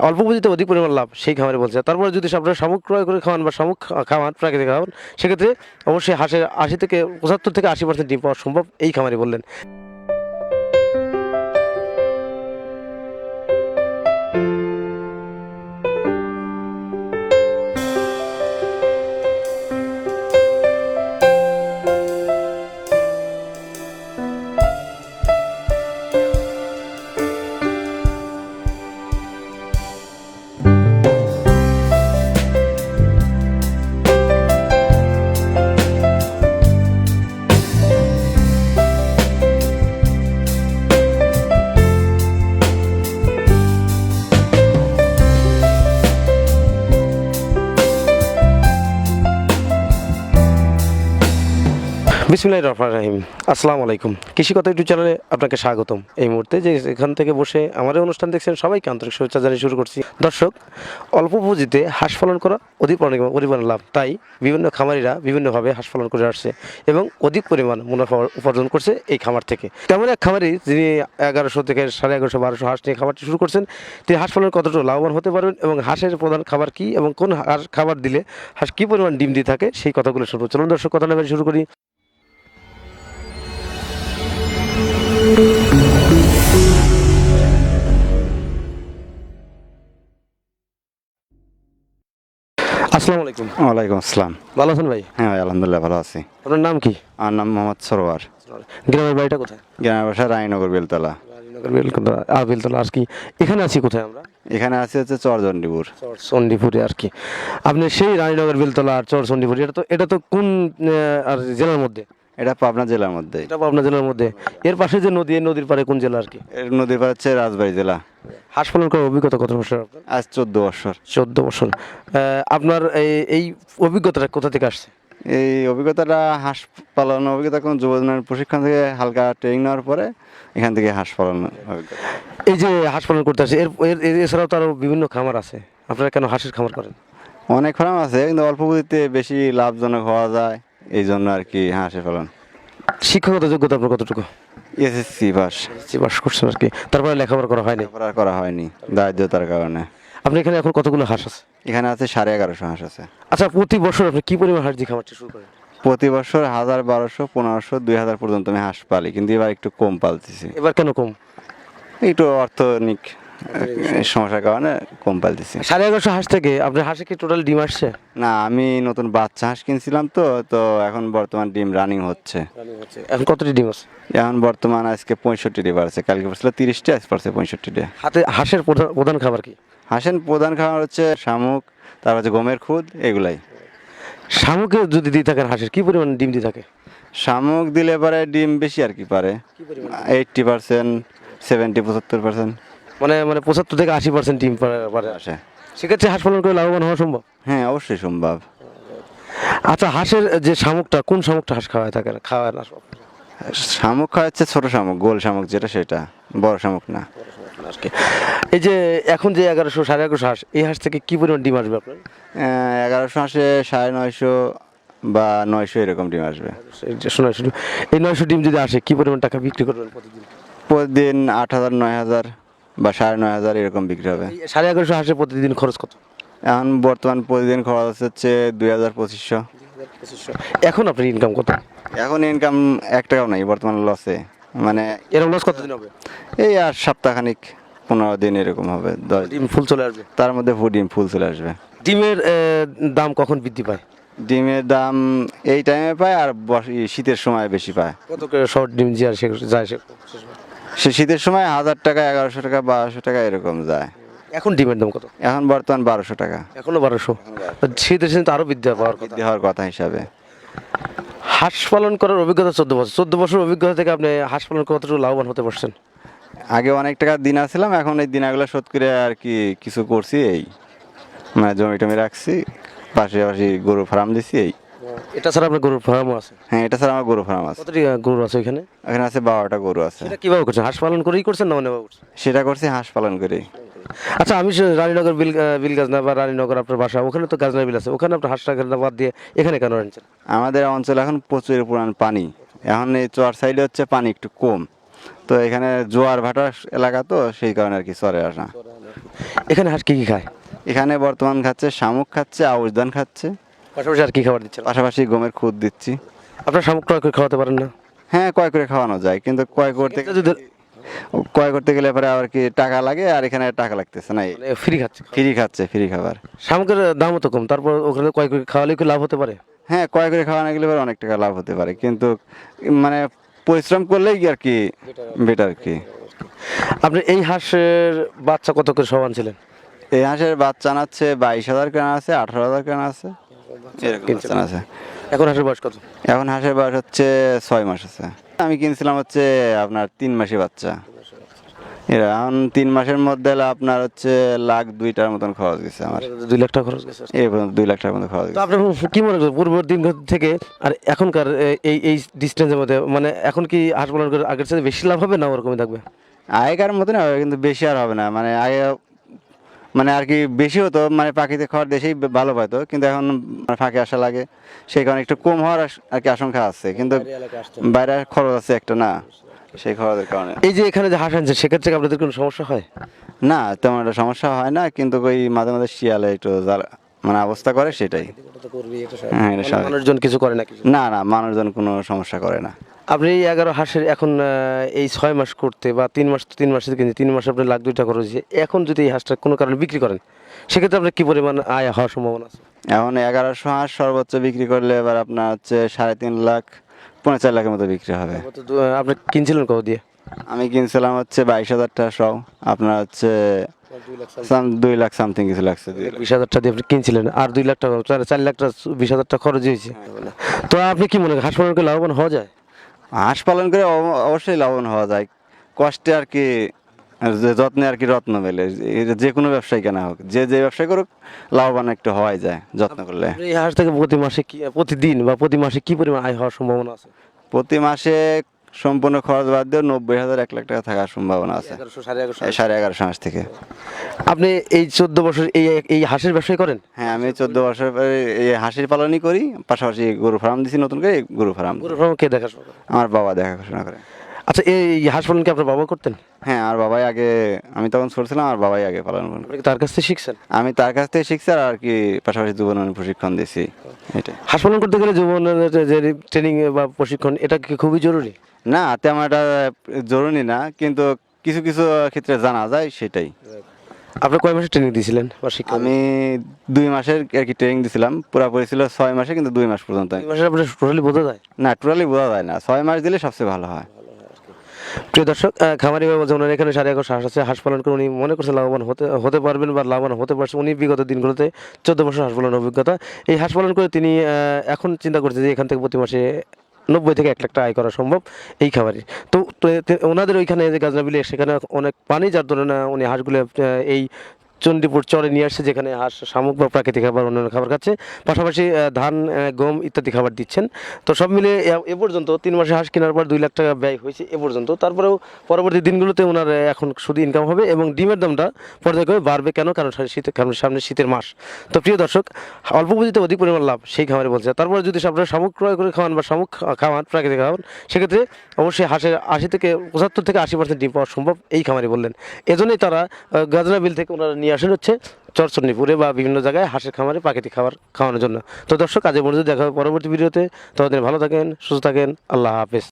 অল্প পুঁজিতে অধিক পরিমাণ লাভ সেই খামারে বলছে। তারপরে যদি আপনারা শামুক ক্রয় করে খাওয়ান বা শামুক খাওয়ান, প্রাকৃতিক খাওয়ান, সেক্ষেত্রে অবশ্যই হাঁসের 75 থেকে 80% ডিম পাওয়া সম্ভব এই খামারে বললেন। বিসমিল্লাহির রহমানির রহিম। আসসালামু আলাইকুম। কৃষি কথা ইউটিউব চ্যানেলে আপনাকে স্বাগতম। এই মুহূর্তে যে এখান থেকে বসে আমার এই অনুষ্ঠান দেখছেন সবাইকে আন্তরিক শুভেচ্ছা জানিয়ে শুরু করছি। দর্শক, অল্প পুঁজিতে হাঁস পালন করা অধিক পরিমাণ লাভ, তাই বিভিন্ন খামারিরা বিভিন্নভাবে হাঁস পালন করে আসছে এবং অধিক পরিমাণ মুনাফা উপার্জন করছে এই খামার থেকে। তেমন এক খামারি যিনি 1100 থেকে 1150 1200 হাঁস নিয়ে খামারটি শুরু করছেন, তিনি হাঁস পালন কতটুকু লাভবান হতে পারবেন এবং হাঁসের প্রধান খাবার কী এবং কোন হাঁস খাবার দিলে হাঁস কী পরিমাণ ডিম দিয়ে থাকে সেই কথাগুলো শুরু। চলুন দর্শক, কথা না বলে শুরু করি। আসসালামু আলাইকুম। ওয়ালাইকুম আসসালাম। ভালো আছেন ভাই? হ্যাঁ ভাই, আলহামদুলিল্লাহ ভালো আছি। আপনার নাম কি? আমার নাম মোহাম্মদ সরোয়ার। গ্রামের বাড়িটা কোথায়? গ্রামের বাসা রায়নগর বেলতলা। বেলতলা আর কি। এখানে আছি কোথায় আমরা? এখানে আছি হচ্ছে চরজন্ডিপুর। চরচণ্ডীপুরে আর কি। আপনি সেই রানীনগর বেলতলা আর চরচণ্ডীপুর, এটা তো কোন আর জেলার মধ্যে? এটা পাবনা জেলার মধ্যে। এটা পাবনা জেলার মধ্যে। এর পাশে যে নদী, এই নদীর পারে কোন জেলা আর কি? এর নদীর পার হচ্ছে রাজবাড়ী জেলা। হাঁস পালন করার অভিজ্ঞতা কত বছর আপনার? আজ 14 বছর। 14 বছর। আপনার এই অভিজ্ঞতাটা কোথা থেকে আসছে? এই অভিজ্ঞতাটা হাঁস পালন অভিজ্ঞতা কোন যুবজনের প্রশিক্ষণ থেকে হালকা ট্রেনিং নেওয়ার পরে এখান থেকে হাঁস পালন অভিজ্ঞতা। এই যে হাঁস পালন করতে আসে, এছাড়াও তো আরও বিভিন্ন খামার আছে, আপনারা কেন হাঁসের খামার করেন? অনেক ফার্ম আছে কিন্তু অল্প পুঁজিতে বেশি লাভজনক হওয়া যায়, এই জন্য আর কি হাঁসের পালন। শিক্ষাগত যোগ্যতা আপনার কতটুকু? SSC pass. পাস করছেন আর কি, তারপরে লেখাপড়া করা হয়নি? লেখাপড়া করা হয়নি দারিদ্রতার কারণে। আপনি এখানে এখন কতগুলো হাঁস আছে? এখানে আছে 1150 হাঁস আছে। আচ্ছা, প্রতি বছর আপনি কি পরিমাণ হাঁস দিয়ে খামারটি শুরু করেন? প্রতি বছর 1000, 1200, 1500, 2000 পর্যন্ত আমি হাঁস পালি, কিন্তু এবার একটু কম পালতেছি। এবার কেন কম? একটু অর্থনৈতিক সমস্যার কারণে কম পালতেছি। 1150 হাঁস থেকে আপনার হাঁসে কি টোটাল ডিম আসছে? না, আমি নতুন বাচ্চা হাঁস কিনছিলাম তো তো এখন বর্তমান ডিম রানিং হচ্ছে। এখন কতটি ডিম আছে? এখন বর্তমান আজকে 65টি পারছে, কালকে পড়ছিল 30টি, আজ পারছে 65টি। হাঁসের প্রধান খাবার কি? হাঁসের প্রধান খাবার হচ্ছে শামুক, তারপর হচ্ছে গমের খুদ, এগুলাই। শামুকে যদি দিয়ে থাকেন হাঁসের কি পরিমাণ ডিম দিয়ে থাকে? শামুক দিলে পারে ডিম বেশি আর কি পারে, 80%, 70, 75%। মানে 75 থেকে 80% ডিম পারে আসে। সেক্ষেত্রে হাঁস পালন করে লাভবান হওয়া সম্ভব? হ্যাঁ, অবশ্যই সম্ভব। আচ্ছা, হাঁসের যে শামুকটা, কোন শামুকটা হাঁস খাওয়ায় না? শামুক খাওয়াচ্ছে ছোট শামুক, গোল শামুক যেটা, সেটা বড় শামুক না। এই যে এখন যে 1100 1150 হাঁস, এই হাঁস থেকে কি পরিমাণ ডিম আসবে আপনার? 1100 হাঁসে 950 বা 900 এরকম ডিম আসবে। এই 900 ডিম যদি আসে, কি পরিমাণ টাকা বিক্রি করবেন প্রতিদিন? প্রতিদিন 8000, 9000 বা 9500 এরকম বিক্রি হবে। 1150 হাঁসে প্রতিদিন খরচ কত? এখন বর্তমান প্রতিদিন খরচ হচ্ছে 2000-2500। এখন আপনার ইনকাম কত? এখন ইনকাম 1 টাকাও নাই, বর্তমান লসে। মানে এরকম লস কতদিন হবে? এই আর সপ্তাহখানিক, 15 দিন এরকম হবে। 10 ডিম ফুল চলে আসবে, তার মধ্যে ডিম ফুল চলে আসবে। ডিমের দাম কখন বৃদ্ধি পায়? ডিমের দাম এই টাইমে পায়, আর শীতের সময় বেশি পায়। কত করে শর্ট ডিম যায়? সে শীতের সময় 1000 টাকা, 1100 টাকা, 1200 টাকা এরকম যায়। এখন ডিমের দাম কত? এখন বর্তমান 1200 টাকা। এখনো 1200? শীতের সিজন তো আরো বৃদ্ধি হওয়ার কথা হিসাবে। হাঁস পালন করার অভিজ্ঞতা 14 বছর অভিজ্ঞতা থেকে আপনি হাঁস পালন কতটুকু লাভবান হতে পারছেন? আগে অনেক টাকা দিন আসছিলাম, এখন এই দিনাগুলো শোধ করে আর কি কিছু করছি। এই মানে জমি টমি রাখছি, পাশাপাশি গরু ফার্ম দিছি। এই এটা ছাড়া আপনার গরুর ফার্মও আছে? হ্যাঁ, এটা ছাড়া আমার গরু ফার্ম আছে। কতটি গরু আছে এখানে? এখানে আছে 12টা গরু আছে। এটা কিভাবে করছেন? হাঁস পালন করেই করছেন না অন্যভাবে করছেন? সেটা করছি হাঁস পালন করে। আচ্ছা, আমি রানীনগর বিল গাজনা বা রানীনগর আপনার বাসা, ওখানে তো গাজনা বিল আছে, ওখানে আপনার হাঁসটা বাদ দিয়ে এখানে কেন আনছেন? আমাদের অঞ্চলে এখন প্রচুর পরিমাণ পানি। এখন এই চর সাইডে হচ্ছে পানি একটু কম, তো এখানে জোয়ার ভাটা এলাকা, তো সেই কারণে আর কি চরে আসা। এখানে হাঁস কি কি খায়? এখানে বর্তমান খাচ্ছে শামুক, খাচ্ছে আউশ ধান খাচ্ছে, পাশাপাশি আর কি খাবার দিচ্ছেন? পাশাপাশি গমের খুদ দিচ্ছি। আপনার শামুক ক্রয় করে খাওয়াতে পারেন না? হ্যাঁ, ক্রয় করে খাওয়ানো যায়, কিন্তু ক্রয় করতে গেলে পরে আবার কি টাকা লাগে, আর এখানে টাকা লাগতেছে না, ফ্রি খাচ্ছে? ফ্রি খাচ্ছে, ফ্রি খাবার। শামুকের দামও তো কম, তারপর ওখানে ক্রয় করে খাওয়ালে কি লাভ হতে পারে? হ্যাঁ, ক্রয় করে খাওয়ানো গেলে পরে অনেক টাকা লাভ হতে পারে, কিন্তু মানে পরিশ্রম করলেই কি আর কি বেটার কি। আপনি এই হাঁসের বাচ্চা কত করে সব আনছিলেন? এই হাঁসের বাচ্চা আনাচ্ছে 22,000 কেনা আছে, 18,000 কেনা আছে, এরকম বাচ্চা আছে। এখন হাঁসের বয়স কত? এখন হাঁসের বয়স হচ্ছে 6 মাস আছে। আমি কিনছিলাম হচ্ছে আপনার 3 মাসি বাচ্চা। এরা এখন 3 মাসের মধ্যে হলো আপনার হচ্ছে 1,02,000 মতন খরচ গেছে আমার। 2 লাখ টাকা খরচ গেছে। এই পর্যন্ত 2 লাখ টাকার মতো খরচ তো গেছে। আপনি কি মনে করেন পূর্বের দিন থেকে আর এখনকার এই ডিস্টেন্সের মধ্যে, মানে এখন কি হাঁস পালন করে আগের সাথে বেশি লাভ হবে না ওরকমই থাকবে? আগেকার মতন হবে, কিন্তু বেশি আর হবে না। মানে আগে মানে আর কি বেশি হতো, মানে প্রাকৃতিক খাবার দেশেই ভালো পাইতো, কিন্তু এখন মানে ফাঁকে আসা লাগে, সেই কারণে একটু কম হওয়ার আর কি আশঙ্কা আছে, কিন্তু বাইরে খরচ আছে একটা না, সেই খরচের কারণে। এই যে এখানে যে হাঁস আনছে সেক্ষেত্রে কি আপনাদের কোনো সমস্যা হয়? না, তেমন একটা সমস্যা হয় না, কিন্তু ওই মাঝে মাঝে শিয়ালে একটু মানে অবস্থা করে, সেটাই। হ্যাঁ, এটা স্বাভাবিক। মানুষজন কিছু করে না কিছু? না না, মানুষজন কোনো সমস্যা করে না। আপনি এই 11 হাঁসের এখন এই 6 মাস করতে বা 3 মাস, 3 মাসের কিনছে 3 মাসে আপনি 1,02,000 খরচ হয়েছে, এখন যদি এই হাঁসটা কোনো কারণে বিক্রি করেন সেক্ষেত্রে আপনার কি পরিমাণ আয় হওয়ার সম্ভাবনা আছে? এখন 1100 হাঁস সর্বোচ্চ বিক্রি করলে এবার আপনার হচ্ছে 3.5 লাখ, 4.5 লাখের মতো বিক্রি হবে। আপনি কিনছিলেন কত দিয়ে? আমি কিনছিলাম হচ্ছে 22,000 টাকা সহ, আপনার হচ্ছে 2 লাখ সামথিং কিছু লাগছে। 20,000 টাকা দিয়ে আপনি কিনছিলেন, আর 2 লাখ টাকা, 4 লাখ টাকা, 20,000 টাকা খরচ হয়েছে। তো আপনি কি মনে করেন হাঁস পালন করে লাভবান হওয়া যায়? হাঁস পালন করে অবশ্যই লাভবান হওয়া যায়, কষ্টে আর কি, আর যে যত্নে আর কি রত্ন মেলে। এটা যে কোনো ব্যবসায় কেনা হোক, যে ব্যবসায় করুক, লাভবান একটু হওয়াই যায় যত্ন করলে। আপনি এই হাঁস থেকে প্রতি মাসে কি, প্রতিদিন বা প্রতি মাসে কি পরিমাণ আয় হওয়ার সম্ভাবনা আছে? প্রতি মাসে সম্পূর্ণ খরচ বাদ দিয়ে 90,000 1 লাখ টাকা থাকার সম্ভাবনা আছে। 11.5 মাস থেকে। আপনি এই 14 বছর এই হাঁসের ব্যবসায় করেন? হ্যাঁ, আমি 14 বছর পরে এই হাঁসের পালনই করি, পাশাপাশি গরু ফার্ম দিছি নতুন করে, এই গরু ফার্ম গরু ফার্ম কে দেখাশোনা করে? আমার বাবা দেখাশোনা করে। আচ্ছা, এই হাঁস পালন কি আপনার বাবা করতেন? হ্যাঁ, আমার বাবাই আগে, আমি তখন ছোট ছিলাম, আমার বাবাই আগে পালন করেন। আপনি কি তার কাছ থেকে শিখছেন? আমি তার কাছ থেকে শিখছি, আর কি পাশাপাশি জীবনের প্রশিক্ষণ দিছি, এটা। হাঁস পালন করতে গেলে জীবনের যে ট্রেনিং বা প্রশিক্ষণ, এটা কি খুবই জরুরি? না, তেমন এটা জরুরি না, কিন্তু কিছু কিছু ক্ষেত্রে জানা যায়, সেটাই। আপনি কয় মাসের ট্রেনিং দিয়েছিলেন বা শিক্ষা? আমি 2 মাসের আর কি ট্রেনিং দিছিলাম, পুরোপুরি ছিল 6 মাসে, কিন্তু 2 মাস পর্যন্ত। 2 মাসের আপনার টোটালি বোঝা যায় না, টোটালি বোঝা যায় না, 6 মাস দিলে সবচেয়ে ভালো হয়। প্রিয় দর্শক, খামারি ভাই বলছেন ওনার এখানে 11.5 হাঁস আছে, হাঁস পালন করে উনি মনে করছেন লাভবান হতে পারবেন বা লাভবান হতে পারছেন। উনি বিগত দিনগুলোতে 14 বছর হাঁস পালনের অভিজ্ঞতা। এই হাঁস পালন করে তিনি এখন চিন্তা করছে যে এখান থেকে প্রতি মাসে 90 থেকে 1 লাখ টাকা আয় করা সম্ভব এই খামারে। তো ওনাদের ওইখানে যে গাজনাবিলে সেখানে অনেক পানি, যার ধরনের উনি হাঁসগুলো এই চণ্ডীপুর চরে নিয়ে আসছে, যেখানে হাঁস শামুক বা প্রাকৃতিক খাবার অন্যান্য খাবার খাচ্ছে, পাশাপাশি ধান, গম ইত্যাদি খাবার দিচ্ছেন। তো সব মিলে এ পর্যন্ত 3 মাসে হাঁস কেনার পর 2 লাখ টাকা ব্যয় হয়েছে এ পর্যন্ত। তারপরেও পরবর্তী দিনগুলোতে ওনার এখন শুধু ইনকাম হবে এবং ডিমের দামটা পর্যায়ক্রমে বাড়বে। কেন? কারণ সামনে শীতের মাস। তো প্রিয় দর্শক, অল্প পুঁজিতে অধিক পরিমাণ লাভ সেই খামারে বলছে। তারপরে যদি আপনারা শামুক ক্রয় করে খাওয়ান বা শামুক খাওয়ান, প্রাকৃতিক খাওয়ান, সেক্ষেত্রে অবশ্যই হাঁসের 75 থেকে 80% ডিম পাওয়া সম্ভব এই খামারে বললেন। এজন্যই তারা গাজনাবিল থেকে ওনারা নিয়ে আসেন হচ্ছে চরচণ্ডীপুরে বা বিভিন্ন জায়গায় হাঁসের খামারে প্রাকৃতিক খাবার খাওয়ানোর জন্য। তো দর্শক, আজ এই পর্যন্ত দেখা হবে পরবর্তী ভিডিওতে। ততদিন ভালো থাকেন, সুস্থ থাকেন, আল্লাহ হাফেজ।